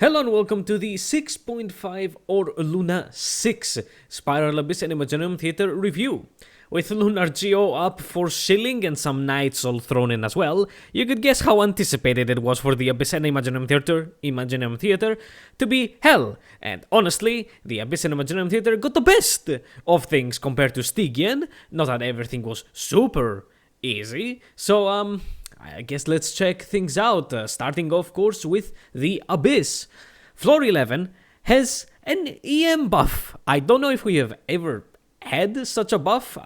Hello and welcome to the 6.5 or Luna 6 Spiral Abyss and Imaginarium Theater review. With Lunar Geo up for shilling and some knights all thrown in as well, you could guess how anticipated it was for the Abyss and Imaginarium Theater to be hell. And honestly, the Abyss and Imaginarium Theater got the best of things compared to Stygian. Not that everything was super easy, so I guess let's check things out, starting of course with the Abyss. Floor 11 has an EM buff. I don't know if we have ever had such a buff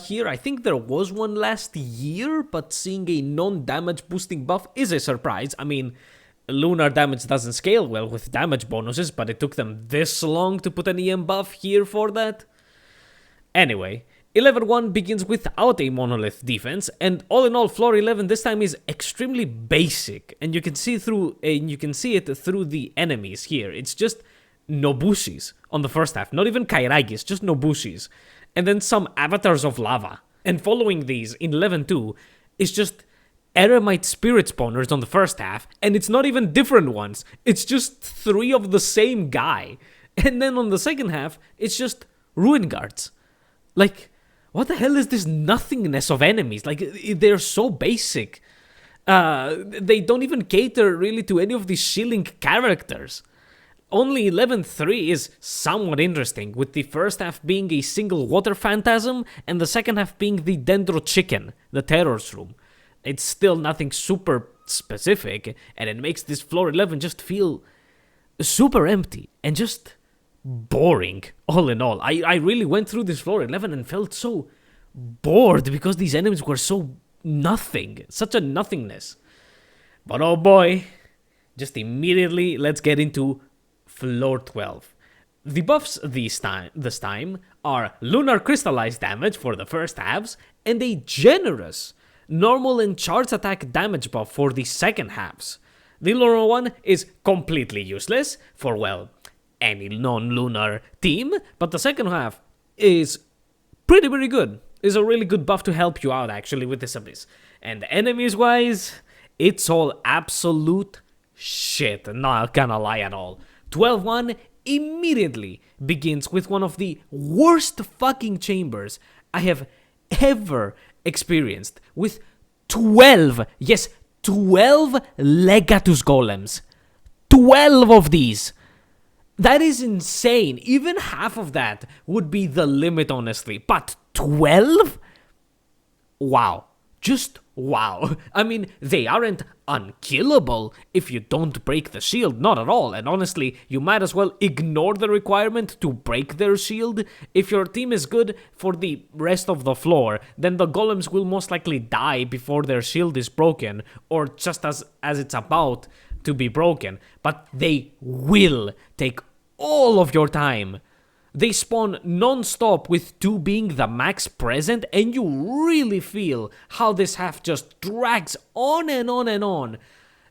here. I think there was one last year, but seeing a non-damage boosting buff is a surprise. I mean, lunar damage doesn't scale well with damage bonuses, but it took them this long to put an EM buff here for that. Anyway, 11-1 begins without a monolith defense, and all in all, floor 11 this time is extremely basic, and you can see it through the enemies here. It's just Nobushis on the first half, not even Kairagis, just Nobushis, and then some avatars of lava. And following these in 11-2 is just Eremite spirit spawners on the first half, and it's not even different ones. It's just 3 of the same guy, and then on the second half, it's just ruin guards. Like, what the hell is this nothingness of enemies? Like, they're so basic. They don't even cater really to any of these shilling characters. Only 11-3 is somewhat interesting, with the first half being a single water phantasm and the second half being the Dendro Chicken, the Terror's Room. It's still nothing super specific, and it makes this floor 11 just feel super empty and just boring, all in all. I really went through this floor 11 and felt so bored because these enemies were so nothing, such a nothingness. But oh boy, just immediately let's get into floor 12. The buffs this time are lunar crystallized damage for the first halves and a generous normal and charge attack damage buff for the second halves. The lunar one is completely useless for, well, any non-lunar team, but the second half is pretty good. It's a really good buff to help you out actually with this Abyss. And enemies-wise, it's all absolute shit, not gonna lie at all. 12-1 immediately begins with one of the worst fucking chambers I have ever experienced, with 12 Legatus Golems. 12 of these! That is insane. Even half of that would be the limit, honestly. But 12? Wow. Just wow. I mean, they aren't unkillable if you don't break the shield, not at all. And honestly, you might as well ignore the requirement to break their shield. If your team is good for the rest of the floor, then the golems will most likely die before their shield is broken, or just as it's about to be broken. But they will take all of your time. They spawn non-stop with 2 being the max present, and you really feel how this half just drags on and on and on.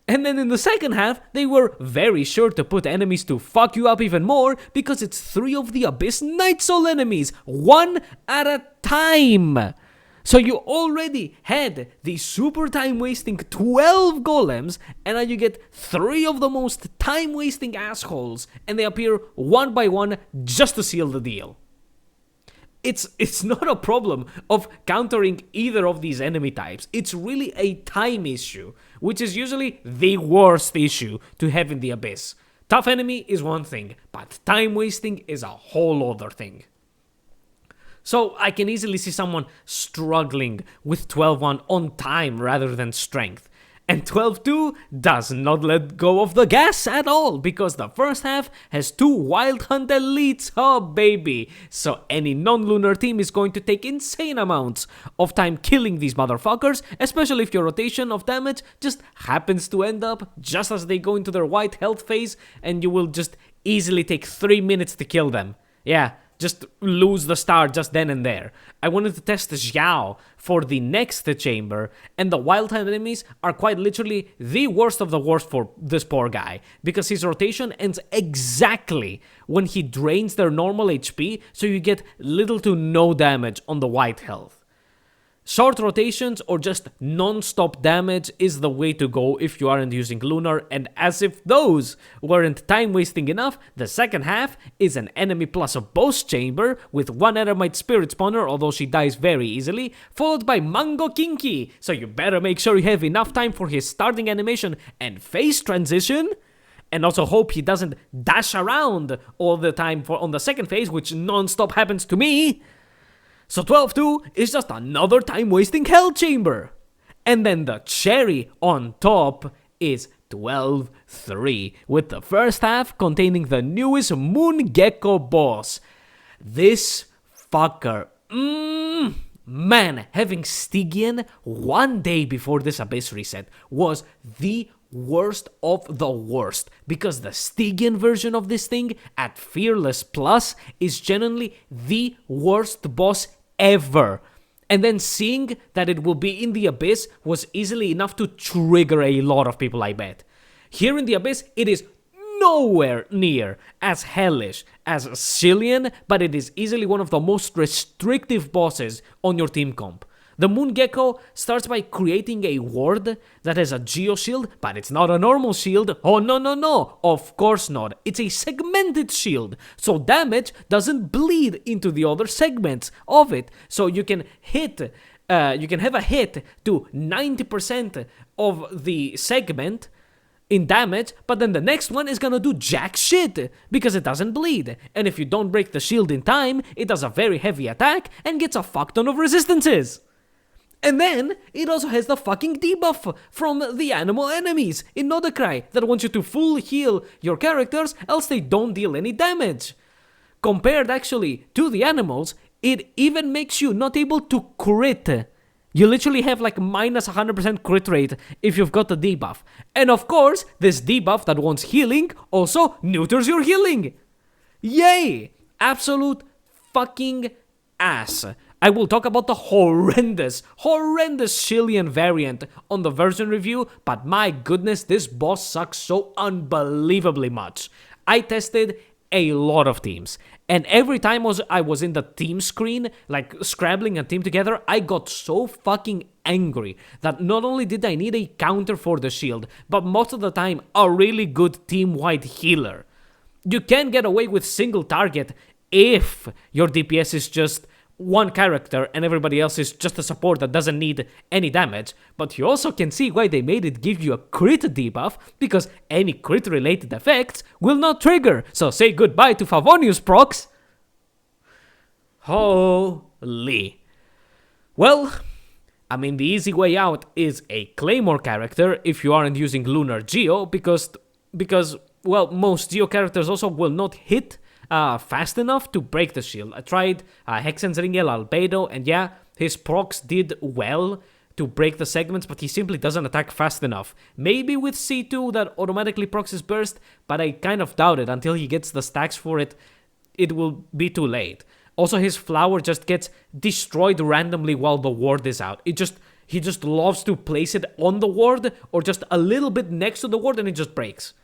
And then in the second half, they were very sure to put enemies to fuck you up even more, because it's 3 of the Abyss Night Soul enemies, 1 at a time. So you already had the super time-wasting 12 golems, and now you get 3 of the most time-wasting assholes, and they appear one by one just to seal the deal. It's not a problem of countering either of these enemy types. It's really a time issue, which is usually the worst issue to have in the Abyss. Tough enemy is one thing, but time-wasting is a whole other thing. So I can easily see someone struggling with 12-1 on time rather than strength. And 12-2 does not let go of the gas at all, because the first half has 2 Wild Hunt elites, oh baby. So any non-lunar team is going to take insane amounts of time killing these motherfuckers, especially if your rotation of damage just happens to end up just as they go into their white health phase, and you will just easily take 3 minutes to kill them. Yeah. Just lose the star just then and there. I wanted to test Xiao for the next chamber, and the wild hunt enemies are quite literally the worst of the worst for this poor guy, because his rotation ends exactly when he drains their normal HP, so you get little to no damage on the white health. Short rotations or just non-stop damage is the way to go if you aren't using Lunar, and as if those weren't time-wasting enough, the second half is an enemy plus a boss chamber with one Eremite Spirit Spawner, although she dies very easily, followed by Mango Kinky, so you better make sure you have enough time for his starting animation and face transition, and also hope he doesn't dash around all the time on the second phase, which non-stop happens to me. So 12-2 is just another time-wasting hell chamber. And then the cherry on top is 12-3, with the first half containing the newest Moon Gecko boss. This fucker, man, having Stygian one day before this Abyss reset was the worst of the worst, because the Stygian version of this thing at Fearless Plus is genuinely the worst boss ever. And then seeing that it will be in the Abyss was easily enough to trigger a lot of people, I bet. Here in the Abyss, it is nowhere near as hellish as Cillian, but it is easily one of the most restrictive bosses on your team comp. The Moon Gecko starts by creating a ward that has a Geo shield, but it's not a normal shield. Oh, no, of course not. It's a segmented shield, so damage doesn't bleed into the other segments of it. So you can hit, you can have a hit to 90% of the segment in damage, but then the next one is gonna do jack shit because it doesn't bleed. And if you don't break the shield in time, it does a very heavy attack and gets a fuck ton of resistances. And then, it also has the fucking debuff from the animal enemies in Nodacry that wants you to full heal your characters, else they don't deal any damage. Compared actually to the animals, it even makes you not able to crit. You literally have like minus 100% crit rate if you've got the debuff. And of course, this debuff that wants healing also neuters your healing. Yay! Absolute fucking ass. I will talk about the horrendous Cillian variant on the version review, but my goodness, this boss sucks so unbelievably much. I tested a lot of teams, and every time I was in the team screen, like scrabbling a team together, I got so fucking angry that not only did I need a counter for the shield, but most of the time a really good team-wide healer. You can get away with single target if your DPS is just one character and everybody else is just a support that doesn't need any damage, but you also can see why they made it give you a crit debuff, because any crit related effects will not trigger, so say goodbye to Favonius procs. Holy. Well, I mean, the easy way out is a Claymore character if you aren't using Lunar Geo, because well, most Geo characters also will not hit fast enough to break the shield. I tried Hexensringel Albedo, and yeah, his procs did well to break the segments, but he simply doesn't attack fast enough. Maybe with C2 that automatically procs his burst, but I kind of doubt it. Until he gets the stacks for it, it will be too late. Also, his flower just gets destroyed randomly while the ward is out. He just loves to place it on the ward or just a little bit next to the ward, and it just breaks.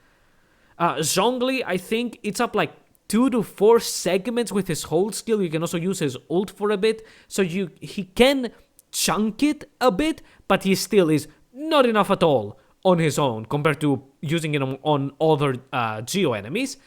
Zhongli, I think it's up like 2 to 4 segments with his hold skill. You can also use his ult for a bit, so he can chunk it a bit, but he still is not enough at all on his own compared to using it on other Geo enemies.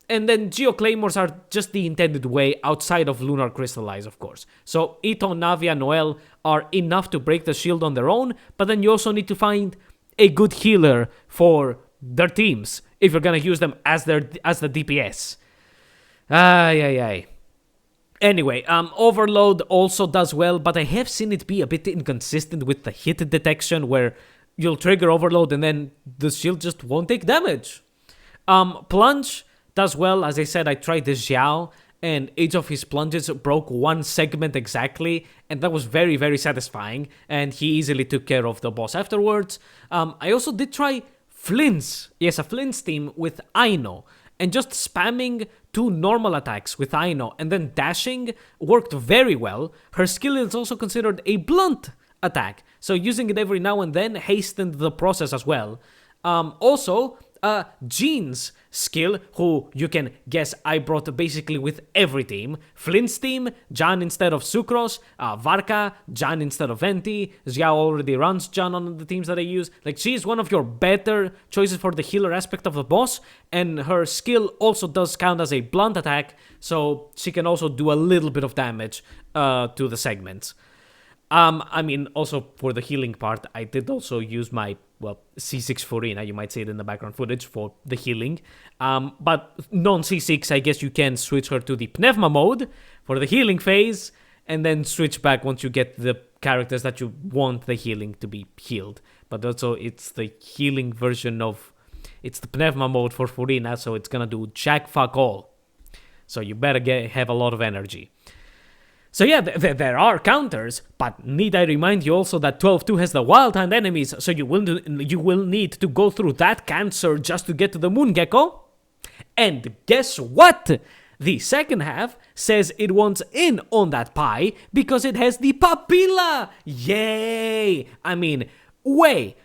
And then Geo Claymores are just the intended way outside of Lunar Crystallize, of course. So Ito, Navia, Noel are enough to break the shield on their own, but then you also need to find a good healer for their teams if you're gonna use them as the DPS. Anyway, Overload also does well, but I have seen it be a bit inconsistent with the hit detection, where you'll trigger Overload and then the shield just won't take damage. Plunge does well. As I said, I tried the Xiao, and each of his plunges broke one segment exactly, and that was very, very satisfying, and he easily took care of the boss afterwards. I also did try Flints. Yes, a Flints team with Aino, and just spamming 2 normal attacks with Aino and then dashing worked very well. Her skill is also considered a blunt attack, so using it every now and then hastened the process as well. Also, Jean's skill, who you can guess I brought basically with every team. Flint's team, Jan instead of Sucros. Varka, Jan instead of Venti. Xiao already runs Jan on the teams that I use. Like, she's one of your better choices for the healer aspect of the boss, and her skill also does count as a blunt attack, so she can also do a little bit of damage to the segments. I mean, also for the healing part, I did also use my, C6 Furina, you might see it in the background footage, for the healing. But non-C6, I guess you can switch her to the Pneuma mode for the healing phase, and then switch back once you get the characters that you want the healing to be healed. But also, it's the healing version of... It's the Pneuma mode for Furina, so it's gonna do jack fuck all. So you better have a lot of energy. So yeah, there are counters, but need I remind you also that 12-2 has the Wild Hand enemies, so you will need to go through that cancer just to get to the Moon Gecko. And guess what? The second half says it wants in on that pie because it has the Papilla! Yay! I mean, way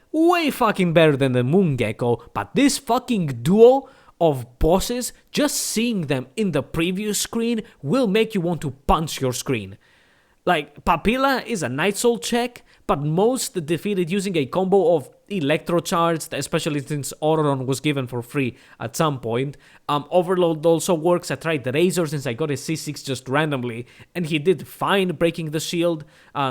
fucking better than the Moon Gecko, but this fucking duo of bosses, just seeing them in the preview screen will make you want to punch your screen. Like, Papilla is a Night Soul check, but most defeated using a combo of Electrocharged, especially since Auroron was given for free at some point. Overload also works. I tried the Razor since I got a C6 just randomly, and he did fine breaking the shield.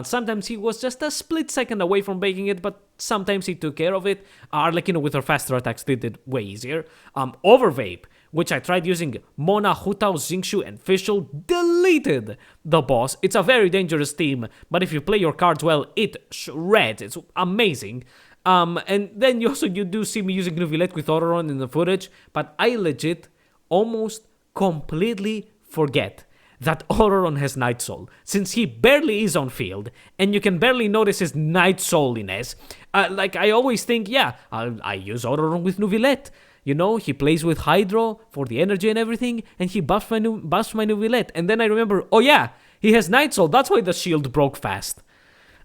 Sometimes he was just a split second away from breaking it, but sometimes he took care of it. Arlecchino with her faster attacks did it way easier. Overvape, which I tried using Mona, Hutao, Xingqiu, and Fischl, deleted the boss. It's a very dangerous team, but if you play your cards well, it shreds. It's amazing. And then you do see me using Nuvilette with Auroron in the footage, but I legit almost completely forget that Auroron has Night Soul, since he barely is on field, and you can barely notice his Night Souliness. Like, I always think, yeah, I use Auroron with Nuvilette. You know, he plays with Hydro for the energy and everything, and he buffs my Nuvilette. And then I remember, oh yeah, he has Night Soul, that's why the shield broke fast.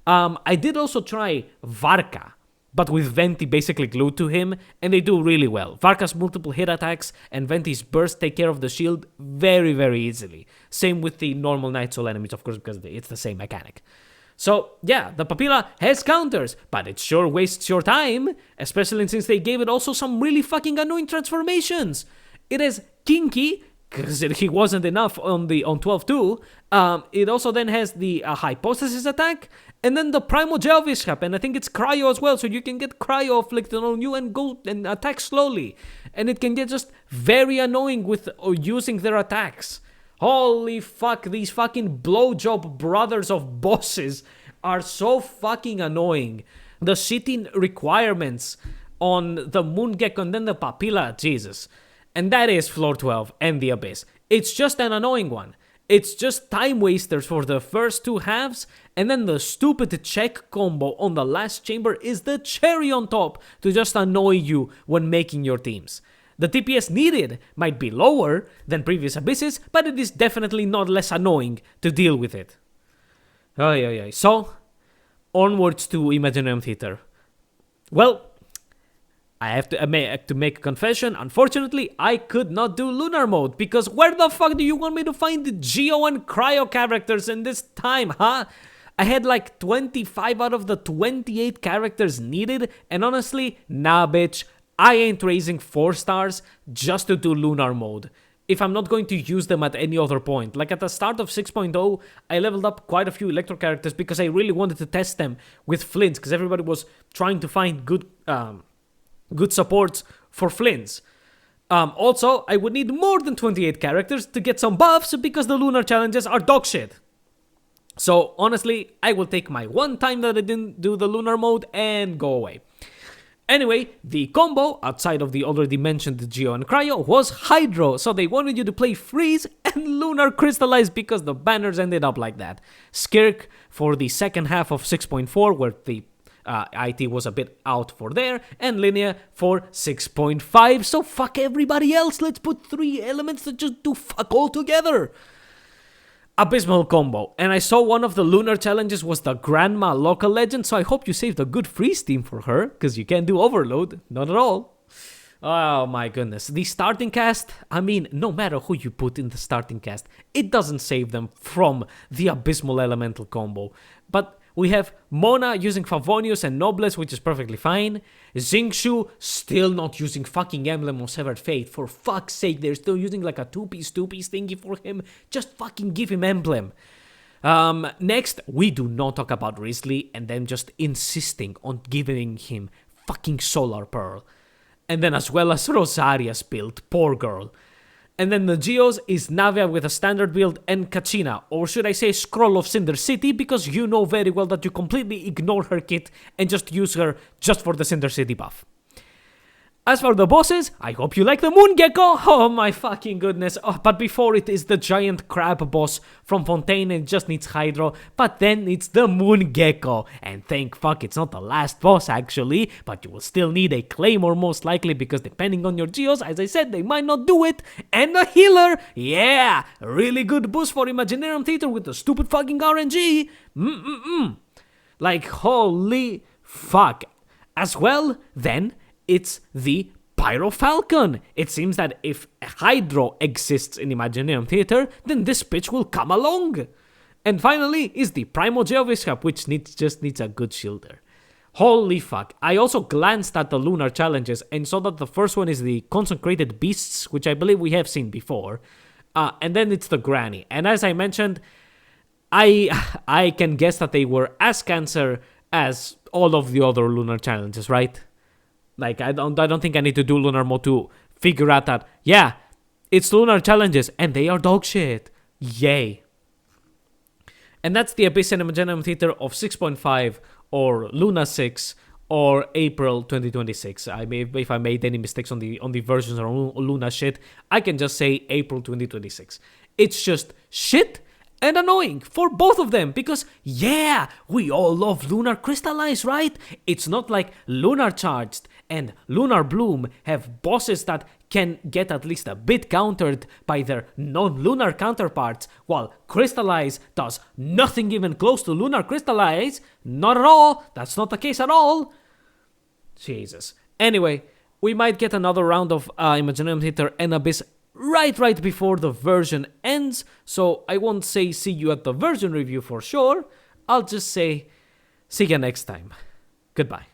I did also try Varka, but with Venti basically glued to him, and they do really well. Varka's multiple hit attacks and Venti's burst take care of the shield very, very easily. Same with the normal Night Soul enemies, of course, because it's the same mechanic. So, yeah, the Papilla has counters, but it sure wastes your time, especially since they gave it also some really fucking annoying transformations. It is Kinky, because he wasn't enough on 12-2. It also then has the Hypostasis attack, and then the Primordial Vishap, and I think it's Cryo as well, so you can get Cryo afflicted on you and go and attack slowly. And it can get just very annoying with using their attacks. Holy fuck, these fucking blowjob brothers of bosses are so fucking annoying. The shitting requirements on the Moon Gecko and then the Papilla, Jesus. And that is floor 12 and the Abyss. It's just an annoying one. It's just time wasters for the first two halves, and then the stupid check combo on the last chamber is the cherry on top to just annoy you when making your teams. The TPS needed might be lower than previous Abysses, but it is definitely not less annoying to deal with it. So, onwards to Imaginarium Theater. Well, I have to make a confession. Unfortunately, I could not do Lunar Mode, because where the fuck do you want me to find the Geo and Cryo characters in this time, huh? I had like 25 out of the 28 characters needed, and honestly, nah bitch, I ain't raising 4 stars just to do Lunar Mode if I'm not going to use them at any other point. Like at the start of 6.0, I leveled up quite a few Electro characters because I really wanted to test them with Flints, because everybody was trying to find good supports for Flints. Also, I would need more than 28 characters to get some buffs because the Lunar challenges are dog shit. So honestly, I will take my one time that I didn't do the Lunar Mode and go away. Anyway, the combo, outside of the already mentioned Geo and Cryo, was Hydro, so they wanted you to play Freeze and Lunar Crystallize because the banners ended up like that. Skirk for the second half of 6.4, where the IT was a bit out for there, and Linnea for 6.5, so fuck everybody else, let's put 3 elements that just do fuck all together. Abysmal combo, and I saw one of the Lunar challenges was the Grandma Local Legend, so I hope you saved a good freeze team for her, because you can't do Overload, not at all. Oh my goodness. The starting cast, I mean, no matter who you put in the starting cast, it doesn't save them from the Abysmal Elemental combo. But we have Mona using Favonius and Nobles, which is perfectly fine. Xingqiu still not using fucking Emblem of Severed Fate. For fuck's sake, they're still using like a two-piece thingy for him. Just fucking give him Emblem. Next, we do not talk about Risley and them just insisting on giving him fucking Solar Pearl. And then as well as Rosaria's build, poor girl. And then the Geos is Navia with a standard build and Kachina, or should I say Scroll of Cinder City, because you know very well that you completely ignore her kit and just use her just for the Cinder City buff. As for the bosses, I hope you like the Moon Gecko. Oh my fucking goodness. Oh, but before it is the giant crab boss from Fontaine and it just needs Hydro. But then it's the Moon Gecko. And thank fuck it's not the last boss actually. But you will still need a Claymore most likely because depending on your Geos, as I said, they might not do it. And a healer. Yeah. Really good boost for Imaginarium Theater with the stupid fucking RNG. Like holy fuck. As well, then it's the Pyro Falcon. It seems that if Hydro exists in Imaginarium Theater, then this bitch will come along. And finally is the Primo Geoviscap, which just needs a good shielder. Holy fuck. I also glanced at the Lunar Challenges and saw that the first one is the Consecrated Beasts, which I believe we have seen before. And then it's the Granny. And as I mentioned, I can guess that they were as cancer as all of the other Lunar Challenges, right? Like, I don't think I need to do Lunar Mode to figure out that, yeah, it's Lunar Challenges, and they are dog shit. Yay. And that's the Abyss and Imaginarium Theater of 6.5, or Luna 6, or April 2026. If I made any mistakes on the versions or Luna shit, I can just say April 2026. It's just shit and annoying for both of them because, yeah, we all love Lunar Crystallize, right? It's not like Lunar Charged and Lunar Bloom have bosses that can get at least a bit countered by their non-lunar counterparts, while Crystallize does nothing even close to Lunar Crystallize. Not at all. That's not the case at all. Jesus. Anyway, we might get another round of Imaginarium Theater and Abyss right before the version ends, so I won't say see you at the version review for sure. I'll just say see you next time. Goodbye.